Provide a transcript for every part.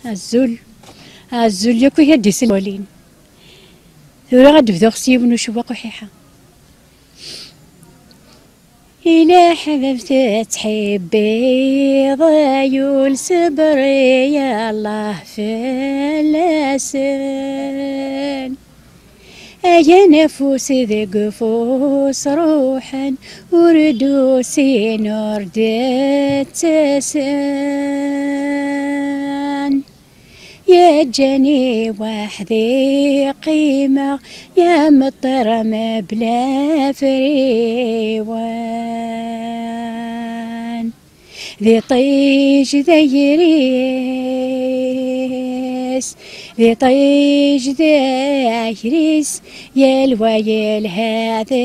الزول الزول ياكو يدي سلولين ثورة غد بذوق سيبن وشواق وحيحة إلا حببت تحبي ضايول سبري يا الله فلاسن أيا نفوسي ذي قفوس روحا وردوسي نور تسن يا جاني وحدي قيمة يا مطرم بلا فريوان ذي طيش ذي يريس ذي طيش ذي يريس يا الويل هذا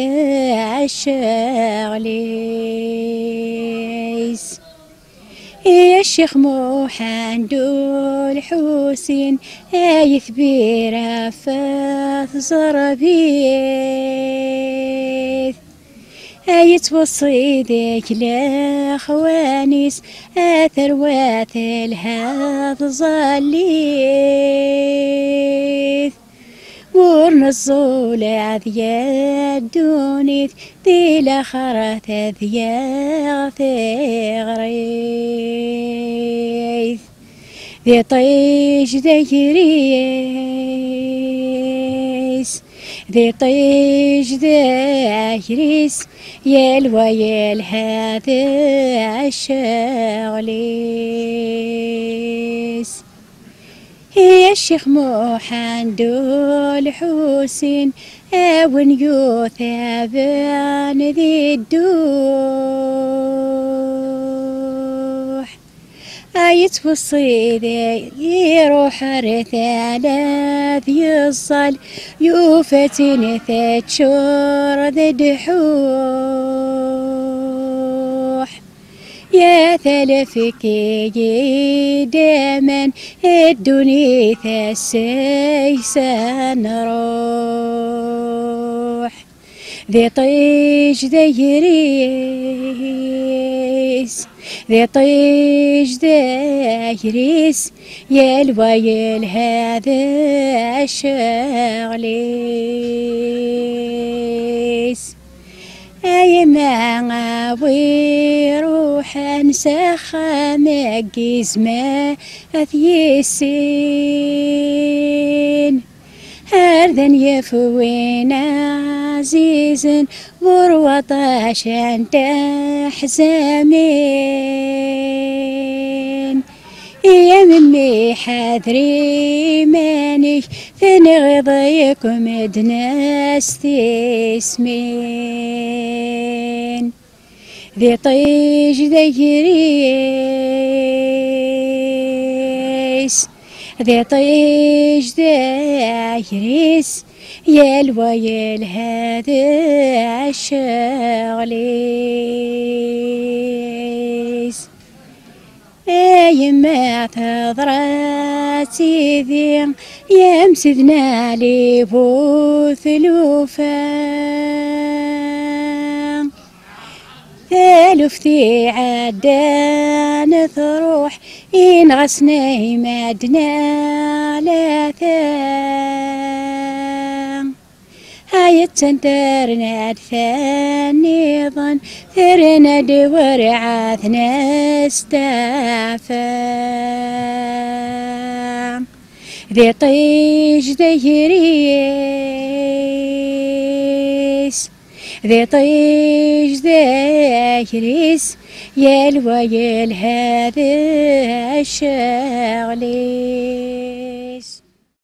الشغليس يا الشيخ محمد الحسين يثبير فاث زربيث يتوصي ذيك الاخوانيس ثروات الهاض ظليث ورنزول عذيا دونيث ذي الاخرات ذيا ثغريث ذي طيش ذي يريس ذي طيش ذي يريس يا الويل هذا الشغليس يا الشيخ محمد الحسين أون يثابن ذي الدوح يتوصي ذي يروح رثالة ذي الصل يوفتن ثتشور ذي دحوح يا ثلفكي دايما الدنيا ثسيسان روح ذي طيش ذي يريس ذي طيش ذي يريس يا الويل هذا الشغليس أي ما ويروح سخا مقيز ما أثيسين هردن يفوين عزيز وروطاش أنت حزامين يا ممي حذري ماني فنغضيكم دناس تسمين ذي طيش ذي يريس ذي طيش ذي يريس يا الويل هذا الشغليس أي ما تضراتي ذي يمسدنا لي بوث لوفا ثالثي عدان تروح إن غسني مادنا لا ثان هاي تنترنا ثاني ظن ثرنا دور عاثنا استعفا ذي طيش ذي يريس ذي طيش ذي يريس يا الويل هذا الشغليس.